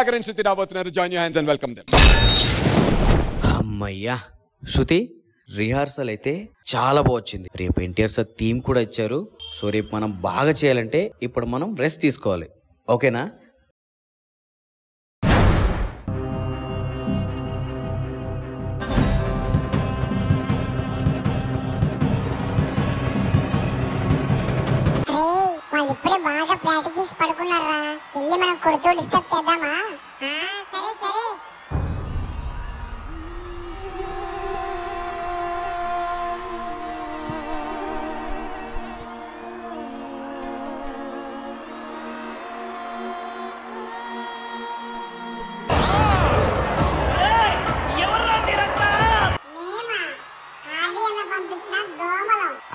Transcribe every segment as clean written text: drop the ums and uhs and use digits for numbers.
Sagar and శృతి రాబోతున్నారు. Join your hands and welcome them. అమ్మయ్యా శృతి, rehearsal అయితే చాలా బాగొచ్చింది. రేపు ఎన్టీఆర్ సార్ థీమ్ కూడా ఇచ్చారు. సో రేపు మనం బాగా చేయాలంటే ఇప్పుడు మనం రెస్ట్ తీసుకోవాలి. ఓకేనా? ఇప్పుడే బాగా ప్రాక్టీస్ చేసి పడుకున్నారా? వెళ్ళి మనం కొడుతూ డిస్టర్బ్ చేద్దామా? సరే సరే.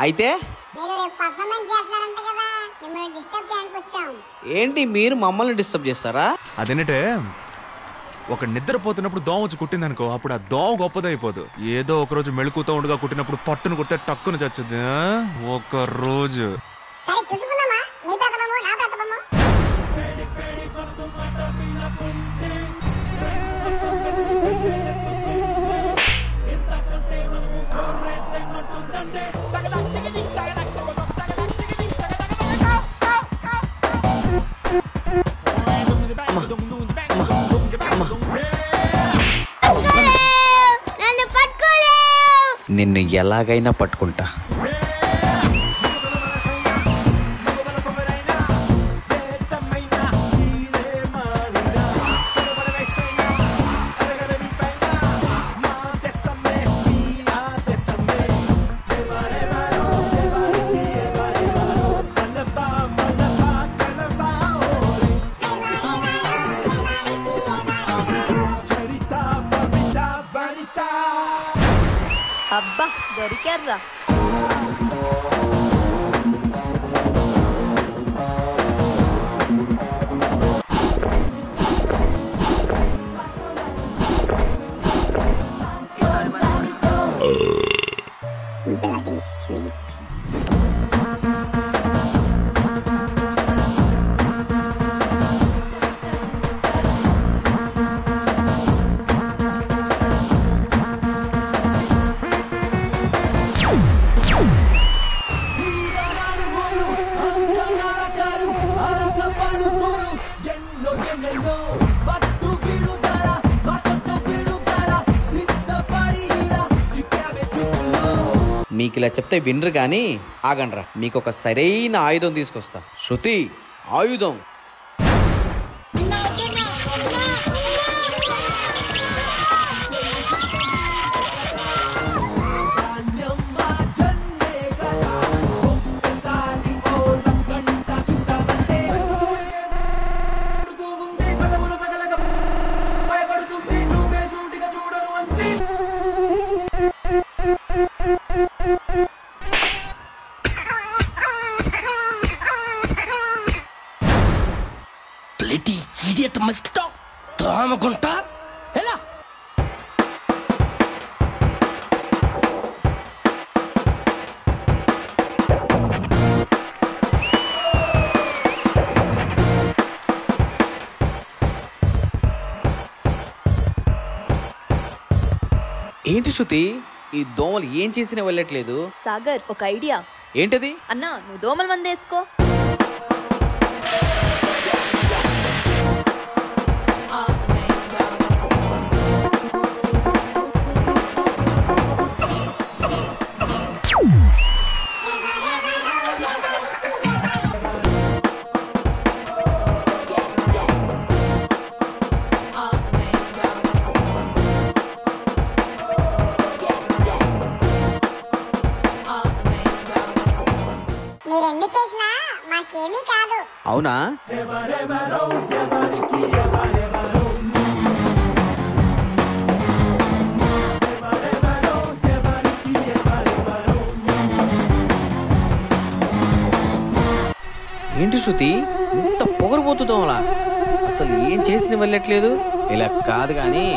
అయితే ఏంటి మీరు మమ్మల్ని డిస్టర్బ్ చేస్తారా? అదేంటే ఒక నిద్రపోతున్నప్పుడు దోమ వచ్చి కుట్టిందనుకో, అప్పుడు ఆ దోమ గొప్పదైపోదు. ఏదో ఒక రోజు మెళుకుతో ఉండగా కుట్టినప్పుడు పట్టును కుడితే టక్కును చచ్చుద్ది. ఒక రోజు నిన్ను ఎలాగైనా పట్టుకుంటా. అబ్బా దొరికారా. మీకు ఇలా చెప్తే వినరు కానీ ఆగండ్రా, మీకు ఒక సరైన ఆయుధం తీసుకొస్తా. శృతి, ఆయుధం. ఏంటి శృతి, ఈ దోమలు ఏం చేసినా వెళ్ళట్లేదు? సాగర్, ఒక ఐడియా. ఏంటది? అన్నా, నువ్వు దోమల మందు వేసుకో. అవునా? ఏంటి శృతి, ఇంత పొగరబోతుందా? అసలు ఏం చేసిన వెళ్ళట్లేదు. ఇలా కాదు కానీ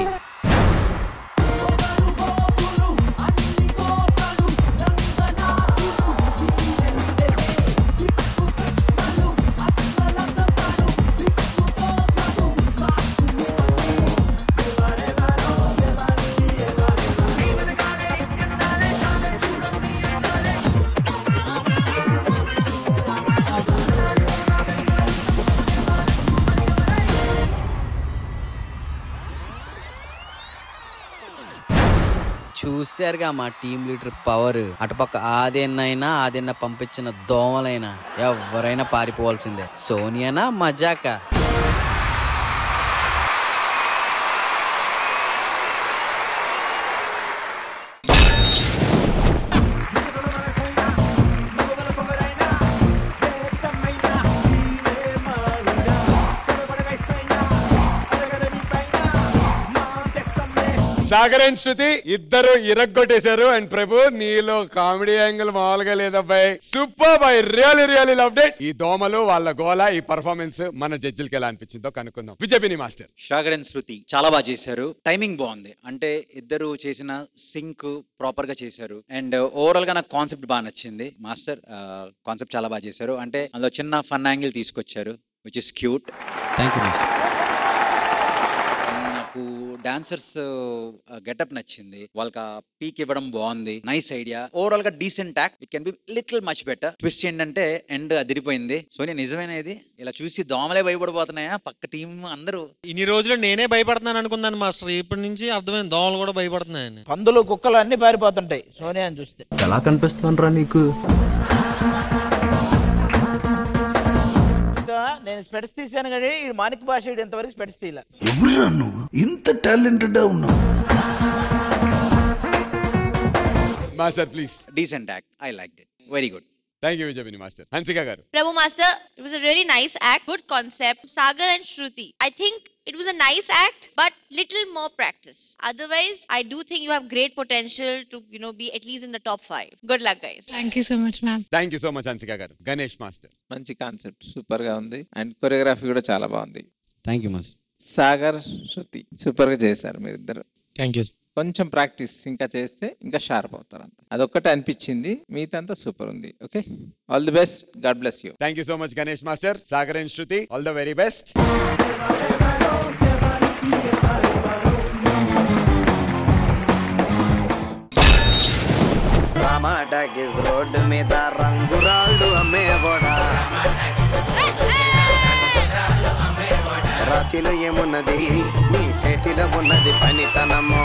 చూశారుగా మా టీం లీడర్ పవర్. అటుపక్క ఆదిన్న పంపించిన దోమలైనా ఎవరైనా పారిపోవాల్సిందే. సోనియానా మజాకా. సాగర్ అండ్ శృతి ఇద్దరు ఇరగ్గొట్టేశారు. అండ్ ప్రభు నీలో కామెడీ యాంగిల్ మామూలుగా లేదబ్బాయి. సూపర్ బై, రియల్లీ లవ్డ్ ఇట్. ఈ దోమలు వాళ్ళ గోల, ఈ పర్ఫార్మెన్స్ మన జడ్జిలకి ఎలా అనిపించిందో కనుక్కుందాం. విజయపిని మాస్టర్. సాగర్ అండ్ శృతి చాలా బాగా చేశారు. టైమింగ్ బాగుంది, అంటే ఇద్దరు చేసిన సింక్ ప్రాపర్ గా చేశారు. అండ్ ఓవరాల్ గా నాకు కాన్సెప్ట్ బాగా నచ్చింది. మాస్టర్ కాన్సెప్ట్ చాలా బాగా చేశారు. అంటే అందులో చిన్న ఫన్ యాంగిల్ తీసుకొచ్చారు, which is cute. Thank you master. నాకు డాన్సర్స్ గెటప్ నచ్చింది. వాళ్ళకి పీక్ ఇవ్వడం బాగుంది. Nice idea. ఓవరాల్ గా decent act. It can be little much better. Twist ఏంటంటే ఎండ్ అదిరిపోయింది. సోనియా నిజమేనేది ఇలా చూసి దోమలే భయపడిపోతున్నాయా పక్క టీం అందరూ? ఇన్ని రోజులు నేనే భయపడుతున్నాను అనుకున్నాను మాస్టర్. ఇప్పటి నుంచి అర్థమైంది దోమలు కూడా భయపడుతున్నాయని. పందులు కుక్కలు అన్ని పారిపోతుంటాయి సోనియాని చూస్తే. ఎలా కనిపిస్తుండ్రా నీకు? నేను స్పెట్స్ తీసాను కానీ ఈ మాణిక్ భాష ఇంతవరకు స్పెట్స్ తీయలే. ఎవరురా నువ్వు ఇంత టాలెంటెడ్ ఉన్నావు? Master please. Decent act. I like it. Very good. Thank you విజయపిని master. Hansika garu. Prabhu Master, it was a really nice act, good concept. Sagar and Shruti, I think it was a nice act, but little more practice. Otherwise, I do think you have great potential to, be at least in the top 5. Good luck, guys. Thank you so much, ma'am. Thank you so much Hansika గారు. Ganesh master. మంచి concept, super గా ఉంది. And choreography కూడా చాలా బాగుంది. Thank you master. Sagar Shruti super గా చేశారు మీరిద్దరు. Thank you. కొంచెం ప్రాక్టీస్ ఇంకా చేస్తే ఇంకా షార్ప్ అవుతారు. అంత అదొక్కటే అనిపించింది, మిగతా అంతా సూపర్ ఉంది. Okay, all the best. God bless you. Thank you so much Ganesh master. Sagar and Shruti, all the very best. రామాటగిస్ రోడ్డు మీద రంగురాళ్ళు అమ్మేవాడా, రాతిలో ఏమున్నది నీ చేతిలో ఉన్నది పనితనమో.